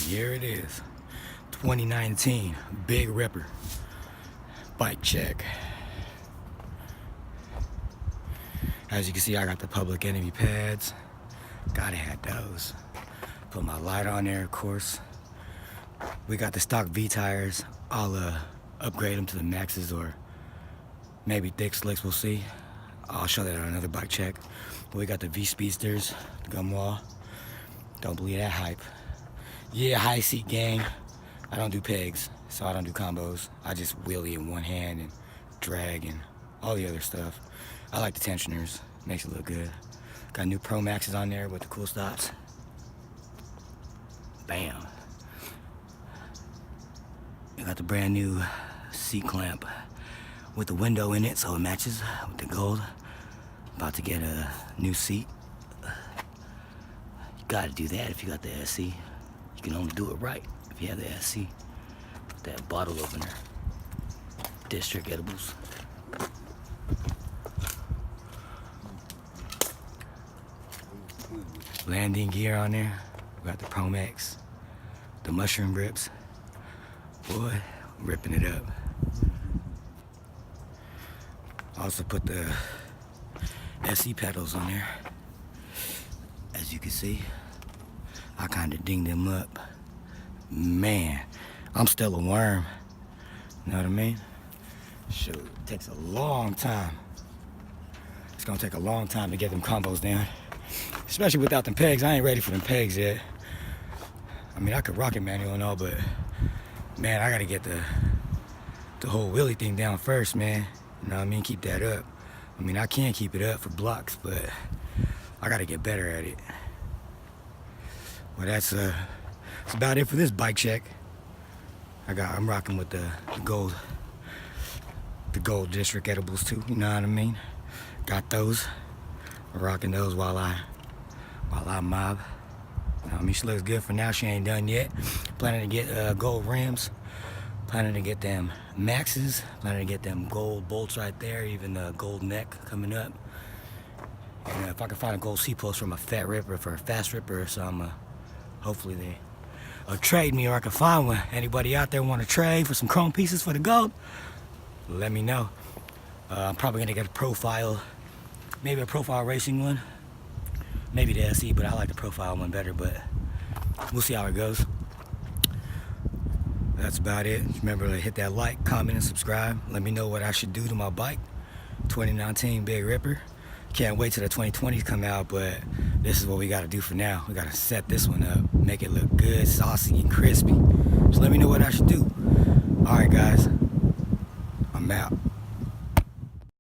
Here it is, 2019 Big Ripper bike check. As you can see, I got the Public Enemy pads. Gotta have those. Put my light on there, of course. We got the stock V tires. I'll upgrade them to the Maxes or maybe thick slicks, we'll see. I'll show that on another bike check. We got the V Speedsters, the gum wall. Don't believe that hype. Yeah, high seat gang. I don't do pegs, so I don't do combos. I just wheelie in one hand and drag and all the other stuff. I like the tensioners, makes it look good. Got new ProMaxes on there with the cool stops. Bam. I got the brand new seat clamp with the window in it, so it matches with the gold. About to get a new seat. You gotta do that if you got the SC. You can only do it right if you have the SC. That bottle opener. District edibles. Landing gear on there. We got the ProMax. The mushroom grips. Boy, ripping it up. Also put the SC pedals on there. As you can see, I kind of dinged them up. Man, I'm still a worm. You know what I mean? Shoot, it takes a long time. It's gonna take a long time to get them combos down. Especially without them pegs. I ain't ready for them pegs yet. I mean, I could rocket manual and all, but man, I gotta get the whole wheelie thing down first, man. You know what I mean? Keep that up. I mean, I can keep it up for blocks, but I gotta get better at it. Well, that's about it for this bike check. I'm rocking with the gold district edibles too. You know what I mean? Got those. I'm rocking those while I mob. I mean, she looks good for now. She ain't done yet. Planning to get gold rims. Planning to get them Maxes. Planning to get them gold bolts right there. Even the gold neck coming up. And if I can find a gold C-post from a fat ripper for a fast ripper or something, hopefully they'll trade me, or I can find one. Anybody out there want to trade for some chrome pieces for the gold? Let me know. I'm probably gonna get a profile, maybe a profile racing one. Maybe the SE, but I like the profile one better, but we'll see how it goes. That's about it. Remember to hit that like, comment, and subscribe. Let me know what I should do to my bike. 2019 Big Ripper. Can't wait till the 2020s come out, but this is what we gotta do for now. We gotta set this one up, make it look good, saucy, and crispy. So let me know what I should do. All right, guys, I'm out.